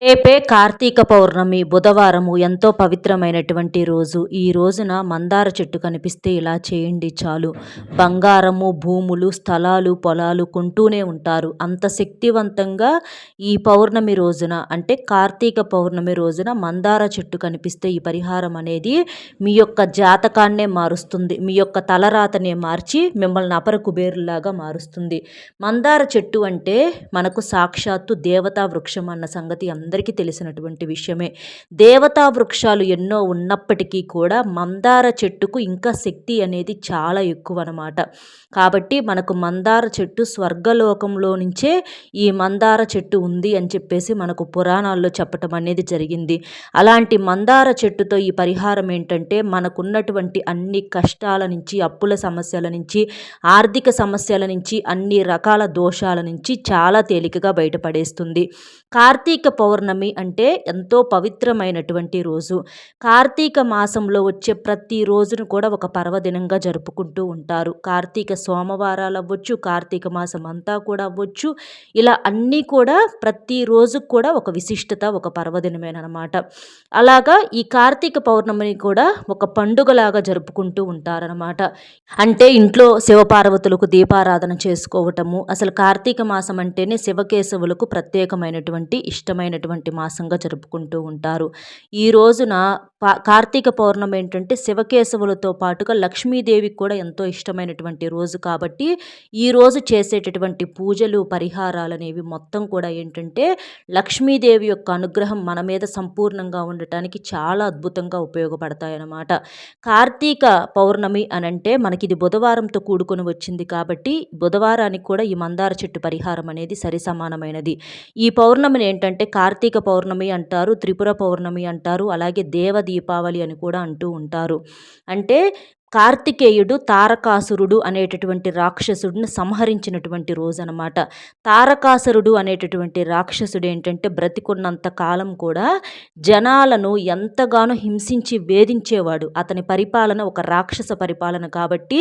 రేపే కార్తీక పౌర్ణమి బుధవారము ఎంతో పవిత్రమైనటువంటి రోజు. ఈ రోజున మందార చెట్టు కనిపిస్తే ఇలా చేయండి చాలు. బంగారము, భూములు, స్థలాలు, పొలాలు కొంటూనే ఉంటారు. అంత శక్తివంతంగా ఈ పౌర్ణమి రోజున అంటే కార్తీక పౌర్ణమి రోజున మందార చెట్టు కనిపిస్తే ఈ పరిహారం అనేది మీ యొక్క జాతకాన్నే మారుస్తుంది. మీ యొక్క తలరాతనే మార్చి మిమ్మల్ని అపర కుబేరులాగా మారుస్తుంది. మందార చెట్టు అంటే మనకు సాక్షాత్తు దేవతా వృక్షం అన్న సంగతి అందరికీ తెలిసినటువంటి విషయమే. దేవతా వృక్షాలు ఎన్నో ఉన్నప్పటికీ కూడా మందార చెట్టుకు ఇంకా శక్తి అనేది చాలా ఎక్కువ అనమాట. కాబట్టి మనకు మందార చెట్టు స్వర్గలోకంలో నుంచే ఈ మందార చెట్టు ఉంది అని చెప్పేసి మనకు పురాణాల్లో చెప్పటం అనేది జరిగింది. అలాంటి మందార చెట్టుతో ఈ పరిహారం ఏంటంటే మనకున్నటువంటి అన్ని కష్టాల నుంచి, అప్పుల సమస్యల నుంచి, ఆర్థిక సమస్యల నుంచి, అన్ని రకాల దోషాల నుంచి చాలా తేలికగా బయటపడేస్తుంది. కార్తీక పౌర్ణమి అంటే ఎంతో పవిత్రమైనటువంటి రోజు. కార్తీక మాసంలో వచ్చే ప్రతి రోజును కూడా ఒక పర్వదినంగా జరుపుకుంటూ ఉంటారు. కార్తీక సోమవారాలు అవ్వచ్చు, కార్తీక మాసం అంతా కూడా అవ్వచ్చు. ఇలా అన్నీ కూడా ప్రతి రోజు కూడా ఒక విశిష్టత, ఒక పర్వదినమేనమాట. అలాగా ఈ కార్తీక పౌర్ణమిని కూడా ఒక పండుగలాగా జరుపుకుంటూ ఉంటారనమాట. అంటే ఇంట్లో శివపార్వతులకు దీపారాధన చేసుకోవటము. అసలు కార్తీక మాసం అంటేనే శివకేశవులకు ప్రత్యేకమైనటువంటి ఇష్టమైనటువంటి మాసంగా జరుపుకుంటూ ఉంటారు. ఈ రోజున కార్తీక పౌర్ణమి ఏంటంటే శివకేశవులతో పాటుగా లక్ష్మీదేవికి కూడా ఎంతో ఇష్టమైనటువంటి రోజు కాబట్టి ఈ రోజు చేసేటటువంటి పూజలు, పరిహారాలు అనేవి మొత్తం కూడా ఏంటంటే లక్ష్మీదేవి యొక్క అనుగ్రహం మన మీద సంపూర్ణంగా ఉండటానికి చాలా అద్భుతంగా ఉపయోగపడతాయన్నమాట. కార్తీక పౌర్ణమి అనంటే మనకిది బుధవారంతో కూడుకొని వచ్చింది కాబట్టి బుధవారానికి కూడా ఈ మందార చెట్టు పరిహారం అనేది సరి సమానమైనది. ఈ పౌర్ణమిని ఏంటంటే కార్తీక పౌర్ణమి అంటారు, త్రిపుర పౌర్ణమి అంటారు, అలాగే దేవ దీపావళి అని కూడా అంటూ ఉంటారు. అంటే కార్తికేయుడు తారకాసురుడు అనేటటువంటి రాక్షసుడిని సంహరించినటువంటి రోజు అనమాట. తారకాసురుడు అనేటటువంటి రాక్షసుడు ఏంటంటే బ్రతికున్నంత కాలం కూడా జనాలను ఎంతగానో హింసించి వేధించేవాడు. అతని పరిపాలన ఒక రాక్షస పరిపాలన కాబట్టి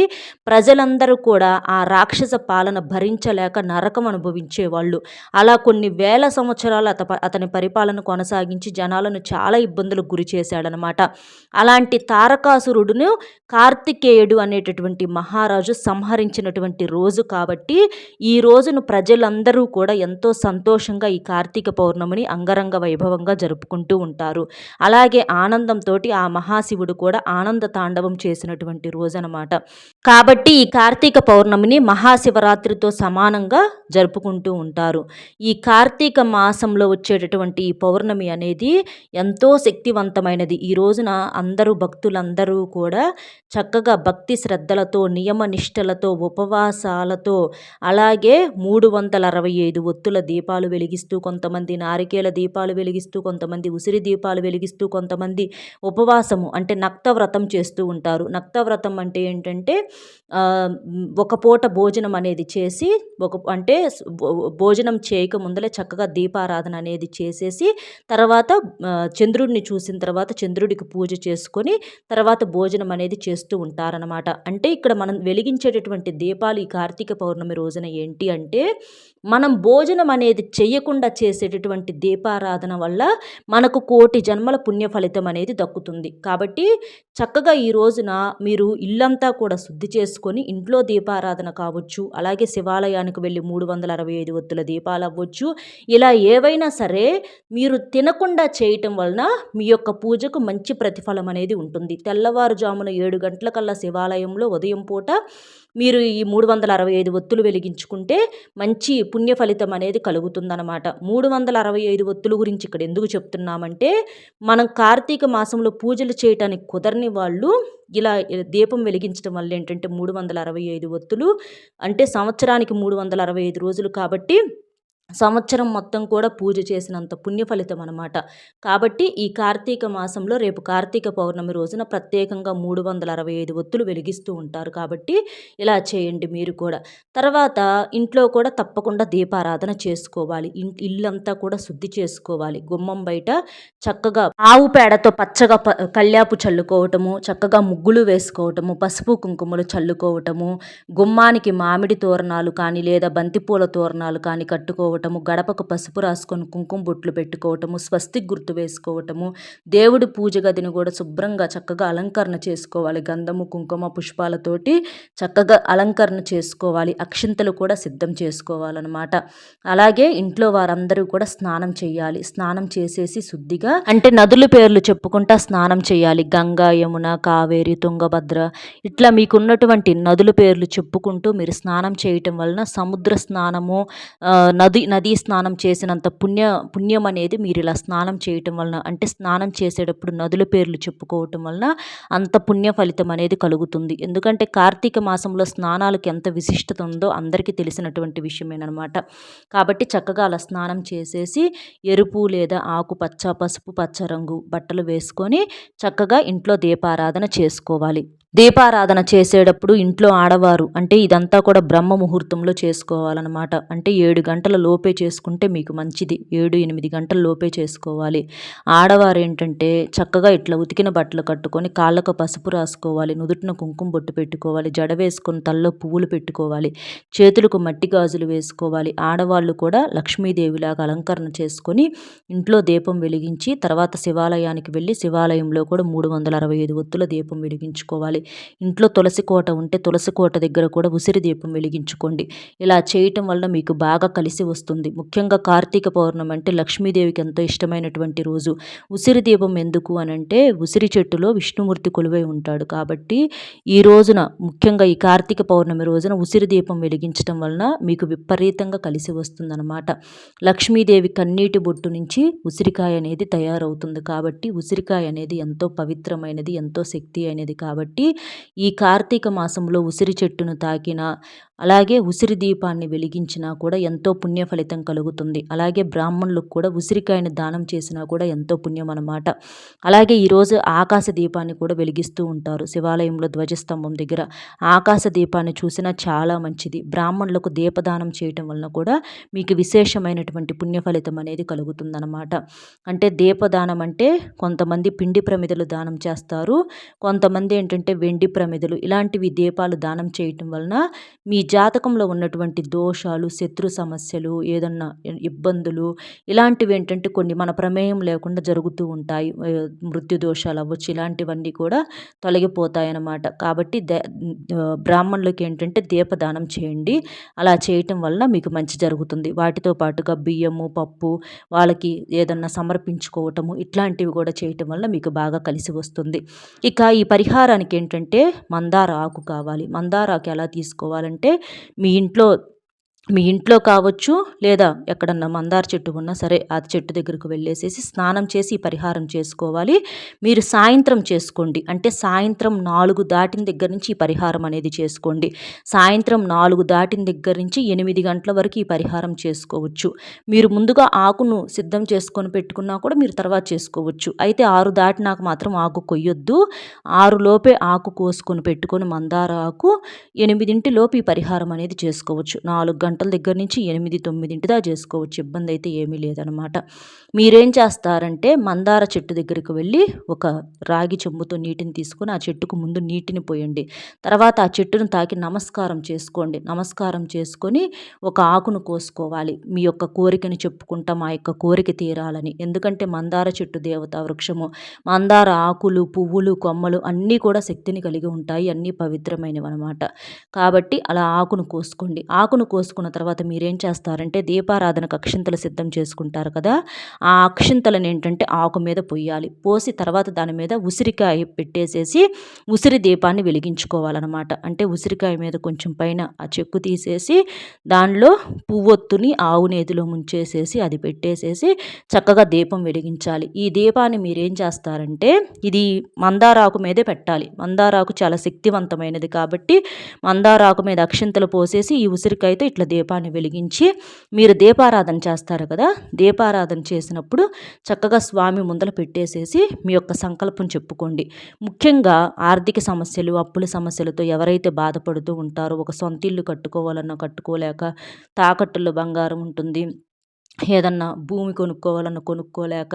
ప్రజలందరూ కూడా ఆ రాక్షస పాలన భరించలేక నరకం అనుభవించేవాళ్ళు. అలా కొన్ని వేల సంవత్సరాలు అతని పరిపాలన కొనసాగించి జనాలను చాలా ఇబ్బందులకు గురి చేశాడనమాట. అలాంటి తారకాసురుడును కార్తికేయుడు అనేటటువంటి మహారాజు సంహరించినటువంటి రోజు కాబట్టి ఈ రోజును ప్రజలందరూ కూడా ఎంతో సంతోషంగా ఈ కార్తీక పౌర్ణమిని అంగరంగ వైభవంగా జరుపుకుంటూ ఉంటారు. అలాగే ఆనందంతో ఆ మహాశివుడు కూడా ఆనంద తాండవం చేసినటువంటి రోజు అనమాట. కాబట్టి ఈ కార్తీక పౌర్ణమిని మహాశివరాత్రితో సమానంగా జరుపుకుంటూ ఉంటారు. ఈ కార్తీక మాసంలో వచ్చేటటువంటి ఈ పౌర్ణమి అనేది ఎంతో శక్తివంతమైనది. ఈ రోజున భక్తులందరూ కూడా చక్కగా భక్తి శ్రద్ధలతో, నియమ నిష్టలతో, ఉపవాసాలతో, అలాగే 365 ఒత్తుల దీపాలు వెలిగిస్తూ, కొంతమంది నారికేల దీపాలు వెలిగిస్తూ, కొంతమంది ఉసిరి దీపాలు వెలిగిస్తూ, కొంతమంది ఉపవాసము అంటే నక్తవ్రతం చేస్తూ ఉంటారు. నక్తవ్రతం అంటే ఏంటంటే ఒక పూట భోజనం అనేది చేసి అంటే భోజనం చేయక ముందలే చక్కగా దీపారాధన అనేది చేసేసి తర్వాత చంద్రుడిని చూసిన తర్వాత చంద్రుడికి పూజ చేసుకొని తర్వాత భోజనం అనేది చేస్తూ ఉంటారనమాట. అంటే ఇక్కడ మనం వెలిగించేటటువంటి దీపాలు ఈ కార్తీక పౌర్ణమి రోజున ఏంటి అంటే మనం భోజనం అనేది చేయకుండా చేసేటటువంటి దీపారాధన వల్ల మనకు కోటి జన్మల పుణ్య ఫలితం అనేది దక్కుతుంది. కాబట్టి చక్కగా ఈ రోజున మీరు ఇల్లంతా కూడా శుద్ధి చేసుకొని ఇంట్లో దీపారాధన కావచ్చు, అలాగే శివాలయానికి వెళ్ళి 365 ఒత్తుల దీపాలు అవ్వచ్చు, ఇలా ఏవైనా సరే మీరు తినకుండా చేయటం వలన మీ యొక్క పూజకు మంచి ప్రతిఫలం అనేది ఉంటుంది. తెల్లవారుజామున 7 గంటలకల్లా శివాలయంలో ఉదయం పూట మీరు ఈ 365 ఒత్తులు వెలిగించుకుంటే మంచి పుణ్య ఫలితం అనేది కలుగుతుందన్నమాట. 365 ఒత్తుల గురించి ఇక్కడ ఎందుకు చెప్తున్నామంటే మనం కార్తీక మాసంలో పూజలు చేయటానికి కుదరని వాళ్ళు ఇలా దీపం వెలిగించడం వల్ల ఏంటంటే 365 ఒత్తులు అంటే సంవత్సరానికి 365 రోజులు కాబట్టి సంవత్సరం మొత్తం కూడా పూజ చేసినంత పుణ్య ఫలితం అనమాట. కాబట్టి ఈ కార్తీక మాసంలో రేపు కార్తీక పౌర్ణమి రోజున ప్రత్యేకంగా 365 ఒత్తులు వెలిగిస్తూ ఉంటారు. కాబట్టి ఇలా చేయండి మీరు కూడా. తర్వాత ఇంట్లో కూడా తప్పకుండా దీపారాధన చేసుకోవాలి. ఇల్లంతా కూడా శుద్ధి చేసుకోవాలి. గుమ్మం బయట చక్కగా ఆవు పేడతో పచ్చగా కల్యాపు చల్లుకోవటము, చక్కగా ముగ్గులు వేసుకోవటము, పసుపు కుంకుమలు చల్లుకోవటము, గుమ్మానికి మామిడి తోరణాలు కానీ లేదా బంతిపూల తోరణాలు కానీ కట్టుకోవటం, చేసుకోవటము, గడపకు పసుపు రాసుకొని కుంకుమ బొట్లు పెట్టుకోవటము, స్వస్తిక్ గుర్తు వేసుకోవటము, దేవుడి పూజ గదిని కూడా శుభ్రంగా చక్కగా అలంకరణ చేసుకోవాలి. గంధము, కుంకుమ, పుష్పాలతోటి చక్కగా అలంకరణ చేసుకోవాలి. అక్షింతలు కూడా సిద్ధం చేసుకోవాలన్నమాట. అలాగే ఇంట్లో వారందరూ కూడా స్నానం చేయాలి. స్నానం చేసేసి శుద్ధిగా అంటే నదుల పేర్లు చెప్పుకుంటా స్నానం చేయాలి. గంగా, యమున, కావేరి, తుంగభద్ర ఇట్లా మీకున్నటువంటి నదుల పేర్లు చెప్పుకుంటూ మీరు స్నానం చేయటం వలన సముద్ర స్నానము, నదీ స్నానం చేసినంత పుణ్యం అనేది మీరు ఇలా స్నానం చేయటం వలన, అంటే స్నానం చేసేటప్పుడు నదుల పేర్లు చెప్పుకోవటం వలన అంత పుణ్య ఫలితం అనేది కలుగుతుంది. ఎందుకంటే కార్తీక మాసంలో స్నానాలకు ఎంత విశిష్టత ఉందో అందరికీ తెలిసినటువంటి విషయమేనమాట. కాబట్టి చక్కగా అలా స్నానం చేసేసి ఎరుపు లేదా ఆకుపచ్చ, పసుపు పచ్చ రంగు బట్టలు వేసుకొని చక్కగా ఇంట్లో దీపారాధన చేసుకోవాలి. దీపారాధన చేసేటప్పుడు ఇంట్లో ఆడవారు అంటే ఇదంతా కూడా బ్రహ్మ ముహూర్తంలో చేసుకోవాలన్నమాట. అంటే 7 గంటల లోపే చేసుకుంటే మీకు మంచిది. 7-8 గంటల లోపే చేసుకోవాలి. ఆడవారు ఏంటంటే చక్కగా ఇట్లా ఉతికిన బట్టలు కట్టుకొని కాళ్ళకు పసుపు రాసుకోవాలి, నుదుటిన కుంకుమ బొట్టు పెట్టుకోవాలి, జడ వేసుకొని తలలో పువ్వులు పెట్టుకోవాలి, చేతులకు మట్టి గాజులు వేసుకోవాలి. ఆడవాళ్ళు కూడా లక్ష్మీదేవిలాగా అలంకరణ చేసుకొని ఇంట్లో దీపం వెలిగించి తర్వాత శివాలయానికి వెళ్ళి శివాలయంలో కూడా 365 ఒత్తుల దీపం వెలిగించుకోవాలి. ఇంట్లో తులసి కోట ఉంటే తులసి కోట దగ్గర కూడా ఉసిరి దీపం వెలిగించుకోండి. ఇలా చేయటం వల్ల మీకు బాగా కలిసి వస్తుంది. ముఖ్యంగా కార్తీక పౌర్ణమి అంటే లక్ష్మీదేవికి ఎంతో ఇష్టమైనటువంటి రోజు. ఉసిరి దీపం ఎందుకు అనంటే ఉసిరి చెట్టులో విష్ణుమూర్తి కొలువై ఉంటాడు. కాబట్టి ఈ రోజున ముఖ్యంగా ఈ కార్తీక పౌర్ణమి రోజున ఉసిరి దీపం వెలిగించడం వలన మీకు విపరీతంగా కలిసి వస్తుందన్నమాట. లక్ష్మీదేవి కన్నీటి బొట్టు నుంచి ఉసిరికాయ అనేది తయారవుతుంది. కాబట్టి ఉసిరికాయ అనేది ఎంతో పవిత్రమైనది, ఎంతో శక్తి అయినది. కాబట్టి ఈ కార్తీక మాసంలో ఉసిరి చెట్టును తాకిన, అలాగే ఉసిరి దీపాన్ని వెలిగించినా కూడా ఎంతో పుణ్య ఫలితం కలుగుతుంది. అలాగే బ్రాహ్మణులకు కూడా ఉసిరికాయని దానం చేసినా కూడా ఎంతో పుణ్యం అన్నమాట. అలాగే ఈరోజు ఆకాశ దీపాన్ని కూడా వెలిగిస్తూ ఉంటారు. శివాలయంలో ధ్వజస్తంభం దగ్గర ఆకాశ దీపాన్ని చూసినా చాలా మంచిది. బ్రాహ్మణులకు దీపదానం చేయటం వలన కూడా మీకు విశేషమైనటువంటి పుణ్య ఫలితం అనేది కలుగుతుందన్నమాట. అంటే దీపదానం అంటే కొంతమంది పిండి ప్రమిదలు దానం చేస్తారు, కొంతమంది ఏంటంటే వెండి ప్రమిదలు, ఇలాంటివి దీపాలు దానం చేయటం వలన మీ జాతకంలో ఉన్నటువంటి దోషాలు, శత్రు సమస్యలు, ఏదన్నా ఇబ్బందులు ఇలాంటివి ఏంటంటే కొన్ని మన ప్రమేయం లేకుండా జరుగుతూ ఉంటాయి. మృత్యు దోషాలు అవ్వచ్చు, ఇలాంటివన్నీ కూడా తొలగిపోతాయన్నమాట. కాబట్టి బ్రాహ్మణులకి ఏంటంటే దీపదానం చేయండి. అలా చేయటం వల్ల మీకు మంచి జరుగుతుంది. వాటితో పాటుగా బియ్యము, పప్పు వాళ్ళకి ఏదన్నా సమర్పించుకోవటము ఇట్లాంటివి కూడా చేయటం వల్ల మీకు బాగా కలిసి వస్తుంది. ఇక ఈ పరిహారానికి ఏంటంటే మందార ఆకు కావాలి. మందార ఆకు ఎలా తీసుకోవాలంటే మీ ఇంట్లో కావచ్చు లేదా ఎక్కడన్నా మందార చెట్టు ఉన్నా సరే ఆ చెట్టు దగ్గరకు వెళ్ళేసేసి స్నానం చేసి ఈ పరిహారం చేసుకోవాలి. మీరు సాయంత్రం చేసుకోండి. అంటే సాయంత్రం 4 దాటిన దగ్గర నుంచి ఈ పరిహారం అనేది చేసుకోండి. సాయంత్రం 4 దాటిన దగ్గర నుంచి 8 గంటల వరకు ఈ పరిహారం చేసుకోవచ్చు. మీరు ముందుగా ఆకును సిద్ధం చేసుకొని పెట్టుకున్నా కూడా మీరు తర్వాత చేసుకోవచ్చు. అయితే 6 దాటినాక మాత్రం ఆకు కొయ్యొద్దు. 6 లోపే ఆకు కోసుకొని పెట్టుకొని మందార ఆకు 8 లోపు ఈ పరిహారం అనేది చేసుకోవచ్చు. 4 గంటల దగ్గర నుంచి 8-9 దాకా చేసుకోవచ్చు. ఇబ్బంది అయితే ఏమీ లేదనమాట. మీరేం చేస్తారంటే మందార చెట్టు దగ్గరికి వెళ్ళి ఒక రాగి చెంబుతో నీటిని తీసుకొని ఆ చెట్టుకు ముందు నీటిని పోయండి. తర్వాత ఆ చెట్టును తాకి నమస్కారం చేసుకోండి. నమస్కారం చేసుకొని ఒక ఆకును కోసుకోవాలి. మీ యొక్క కోరికని చెప్పుకుంటా మా యొక్క కోరిక తీరాలని. ఎందుకంటే మందార చెట్టు దేవతా వృక్షము. మందార ఆకులు, పువ్వులు, కొమ్మలు అన్నీ కూడా శక్తిని కలిగి ఉంటాయి. అన్నీ పవిత్రమైనవి అనమాట. కాబట్టి అలా ఆకును కోసుకోండి. ఆకును కోసుకున్న తర్వాత మీరేం చేస్తారంటే దీపారాధనకు అక్షింతలు సిద్ధం చేసుకుంటారు కదా, ఆ అక్షింతలను ఏంటంటే ఆకు మీద పొయ్యాలి. పోసి తర్వాత దాని మీద ఉసిరికాయ పెట్టేసేసి ఉసిరి దీపాన్ని వెలిగించుకోవాలన్నమాట. అంటే ఉసిరికాయ మీద కొంచెం పైన ఆ చెక్కు తీసేసి దానిలో పువ్వొత్తుని ఆవు నేతిలో ముంచేసేసి అది పెట్టేసేసి చక్కగా దీపం వెలిగించాలి. ఈ దీపాన్ని మీరేం చేస్తారంటే ఇది మందారాకు మీదే పెట్టాలి. మందారాకు చాలా శక్తివంతమైనది కాబట్టి మందారాకు మీద అక్షింతలు పోసేసి ఈ ఉసిరికాయతో ఇట్లా దీపాన్ని వెలిగించి మీరు దీపారాధన చేస్తారు కదా, దీపారాధన చేసినప్పుడు చక్కగా స్వామి ముందల పెట్టేసేసి మీ యొక్క సంకల్పం చెప్పుకోండి. ముఖ్యంగా ఆర్థిక సమస్యలు, అప్పుల సమస్యలతో ఎవరైతే బాధపడుతూ ఉంటారో, ఒక సొంత ఇల్లు కట్టుకోవాలన్నా కట్టుకోలేక తాకట్టులో బంగారం ఉంటుంది, ఏదన్నా భూమి కొనుక్కోవాలన్నా కొనుక్కోలేక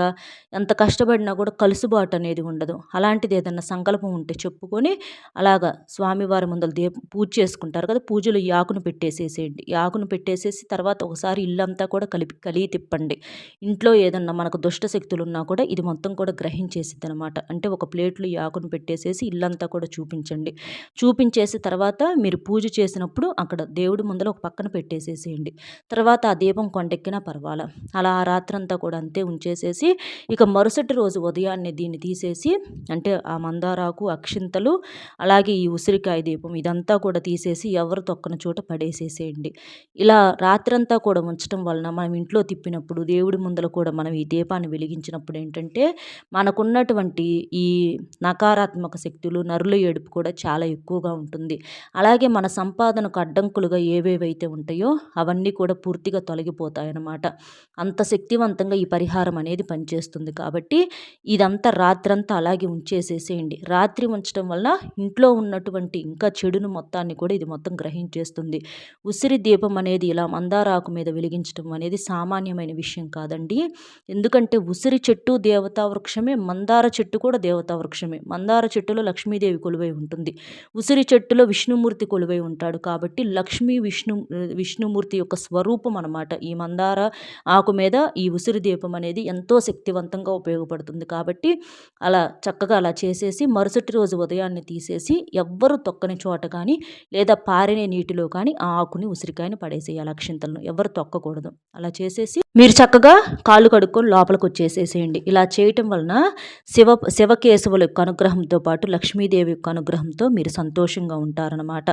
ఎంత కష్టపడినా కూడా కలుసుబాటు అనేది ఉండదు. అలాంటిది ఏదన్నా సంకల్పం ఉంటే చెప్పుకొని అలాగా స్వామివారి ముందల పూజ చేసుకుంటారు కదా! పూజలో ఈ ఆకును పెట్టేసేసేయండి. ఈ ఆకును పెట్టేసేసి తర్వాత ఒకసారి ఇల్లంతా కూడా కలిగి తిప్పండి. ఇంట్లో ఏదన్నా మనకు దుష్ట శక్తులున్నా కూడా ఇది మొత్తం కూడా గ్రహించేసిద్దనమాట. అంటే ఒక ప్లేట్‌లో ఈ ఆకును పెట్టేసేసి ఇల్లంతా కూడా చూపించండి. చూపించేసి తర్వాత మీరు పూజ చేసినప్పుడు అక్కడ దేవుడి ముందల ఒక పక్కన పెట్టేసేసేయండి. తర్వాత ఆ దీపం కొండెక్కినా పర్వాలేదు. అలా ఆ రాత్రంతా కూడా అంతే ఉంచేసేసి ఇక మరుసటి రోజు ఉదయాన్నే దీన్ని తీసేసి అంటే ఆ మందారాకు, అక్షింతలు, అలాగే ఈ ఉసిరికాయ దీపం ఇదంతా కూడా తీసేసి ఎవరు తొక్కని చోట పడేసేసేయండి. ఇలా రాత్రంతా కూడా ఉంచటం వలన మనం ఇంట్లో తిప్పినప్పుడు దేవుడి ముందల కూడా మనం ఈ దీపాన్ని వెలిగించినప్పుడు ఏంటంటే మనకున్నటువంటి ఈ నకారాత్మక శక్తులు, నరుల ఏడుపు కూడా చాలా ఎక్కువగా ఉంటుంది. అలాగే మన సంపాదనకు అడ్డంకులుగా ఏవేవైతే ఉంటాయో అవన్నీ కూడా పూర్తిగా తొలగిపోతాయన్నమాట. అంత శక్తివంతంగా ఈ పరిహారం అనేది పనిచేస్తుంది కాబట్టి ఇదంతా రాత్రంతా అలాగే ఉంచేసేసేయండి. రాత్రి ఉంచడం వల్ల ఇంట్లో ఉన్నటువంటి ఇంకా చెడును మొత్తాన్ని కూడా ఇది మొత్తం గ్రహించేస్తుంది. ఉసిరి దీపం అనేది ఇలా మందారాకు మీద వెలిగించడం అనేది సామాన్యమైన విషయం కాదండి. ఎందుకంటే ఉసిరి చెట్టు దేవతా వృక్షమే, మందార చెట్టు కూడా దేవతా వృక్షమే. మందార చెట్టులో లక్ష్మీదేవి కొలువై ఉంటుంది. ఉసిరి చెట్టులో విష్ణుమూర్తి కొలువై ఉంటాడు. కాబట్టి విష్ణుమూర్తి యొక్క స్వరూపం అనమాట ఈ మందార ఆకు మీద ఈ ఉసిరి దీపం అనేది ఎంతో శక్తివంతంగా ఉపయోగపడుతుంది. కాబట్టి చక్కగా అలా చేసేసి మరుసటి రోజు ఉదయాన్నే తీసేసి ఎవ్వరు తొక్కని చోట కానీ లేదా పారినే నీటిలో కానీ ఆ ఆకుని ఉసిరికాయని పడేసేయాలి. అక్షింతలను ఎవరు తొక్కకూడదు. అలా చేసేసి మీరు చక్కగా కాళ్ళు కడుక్కొని లోపలికి వచ్చేసేసేయండి. ఇలా చేయటం వలన శివకేశవుల యొక్క అనుగ్రహంతో పాటు లక్ష్మీదేవి యొక్క అనుగ్రహంతో మీరు సంతోషంగా ఉంటారనమాట.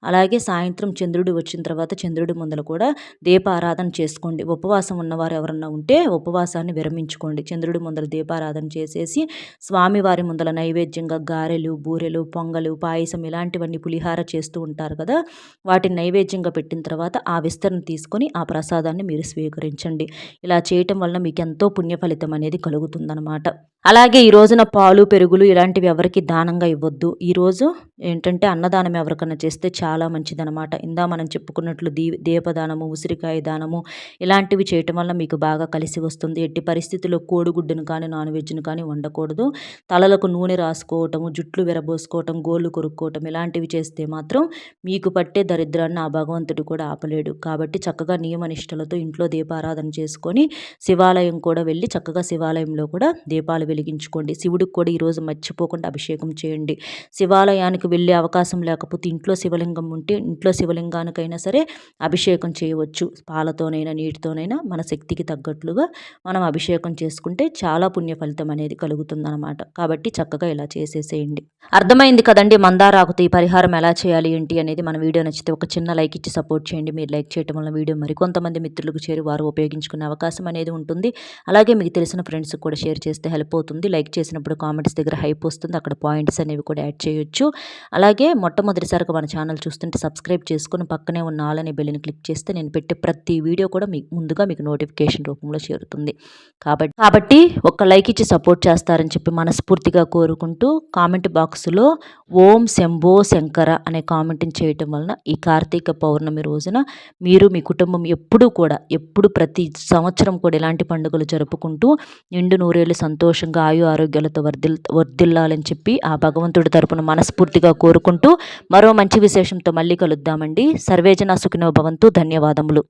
అలాగే సాయంత్రం చంద్రుడు వచ్చిన తర్వాత చంద్రుడి ముందర కూడా దీపారాధన చేసుకోండి. ఉపవాసం ఉన్నవారు ఎవరన్నా ఉంటే ఉపవాసాన్ని విరమించుకోండి. చంద్రుడి ముందర దీపారాధన చేసేసి స్వామివారి ముందర నైవేద్యంగా గారెలు, బూరెలు, పొంగలు, పాయసం ఇలాంటివన్నీ పులిహార చేస్తూ ఉంటారు కదా! వాటిని నైవేద్యంగా పెట్టిన తర్వాత ఆ విస్తరణ తీసుకొని ఆ ప్రసాదాన్ని మీరు స్వీకరించండి. ఇలా చేయటం వలన మీకు ఎంతో పుణ్య ఫలితం అనేది కలుగుతుందన్నమాట. అలాగే ఈ రోజున పాలు, పెరుగులు ఇలాంటివి ఎవరికి దానంగా ఇవ్వద్దు. ఈరోజు ఏంటంటే అన్నదానం ఎవరికన్నా చేస్తే చాలా మంచిదనమాట. మనం చెప్పుకున్నట్లు దీపదానము, ఉసిరికాయ దానము ఇలాంటివి చేయటం వల్ల మీకు బాగా కలిసి వస్తుంది. ఎట్టి పరిస్థితుల్లో కోడిగుడ్డును కానీ, నాన్ వెజ్ను కానీ వండకూడదు. తలలకు నూనె రాసుకోవటము, జుట్లు విరబోసుకోవటం, గోళ్ళు కొరుక్కోవటం ఇలాంటివి చేస్తే మాత్రం మీకు పట్టే దరిద్రాన్ని ఆ భగవంతుడు కూడా ఆపలేడు. కాబట్టి చక్కగా నియమనిష్టలతో ఇంట్లో దీపారాధన చేసుకొని శివాలయం కూడా వెళ్ళి చక్కగా శివాలయంలో కూడా దీపాలు వెలిగించుకోండి. శివుడికి కూడా ఈరోజు మర్చిపోకుండా అభిషేకం చేయండి. శివాలయానికి వెళ్ళే అవకాశం లేకపోతే ఇంట్లో శివలింగం ఉంటే ఇంట్లో శివలింగానికైనా సరే అభిషేకం చేయవచ్చు. పాలతోనైనా నీటితోనైనా మన శక్తికి తగ్గట్లుగా మనం అభిషేకం చేసుకుంటే చాలా పుణ్య ఫలితం అనేది కలుగుతుందన్నమాట. కాబట్టి చక్కగా ఇలా చేసేసేయండి. అర్థమైంది కదండి మందారాకుతో ఈ పరిహారం ఎలా చేయాలి ఏంటి అనేది. మన వీడియో నచ్చితే ఒక చిన్న లైక్ ఇచ్చి సపోర్ట్ చేయండి. మీరు లైక్ చేయడం వల్ల వీడియో మరికొంతమంది మిత్రులకు చేరి వారు ఉపయోగించుకునే అవకాశం అనేది ఉంటుంది. అలాగే మీకు తెలిసిన ఫ్రెండ్స్కి కూడా షేర్ చేస్తే హెల్ప్ అవుతుంది. లైక్ చేసినప్పుడు కామెంట్స్ దగ్గర హైప్ వస్తుంది. అక్కడ పాయింట్స్ అనేవి కూడా యాడ్ చేయొచ్చు. అలాగే మొట్టమొదటిసారిగా మన ఛానల్ చూస్తుంటే సబ్స్క్రైబ్ చేసుకుని పక్కనే ఉన్న ఆల్ అనే బెల్ని క్లిక్ చేస్తే నేను పెట్టే ప్రతి వీడియో కూడా ముందుగా మీకు నోటిఫికేషన్ రూపంలో చేరుతుంది. కాబట్టి ఒక లైక్ ఇచ్చి సపోర్ట్ చేస్తారని చెప్పి మనస్ఫూర్తిగా కోరుకుంటూ కామెంట్ బాక్స్లో ఓం శంభో శంకర అనే కామెంట్ని చేయటం వలన ఈ కార్తీక పౌర్ణమి రోజున మీరు మీ కుటుంబం ఎప్పుడు ప్రతి సంవత్సరం కూడా ఇలాంటి పండుగలు జరుపుకుంటూ నిండు నూరేళ్ళు సంతోషంగా ఆరోగ్యాలతో వర్ధిల్లాలని చెప్పి ఆ భగవంతుడి తరపున మనస్ఫూర్తిగా కోరుకుంటూ మరో మంచి విశేషంతో మళ్ళీ కలుద్దామండి. సర్వేజన సుఖినో భవంతు. ధన్యవాదములు.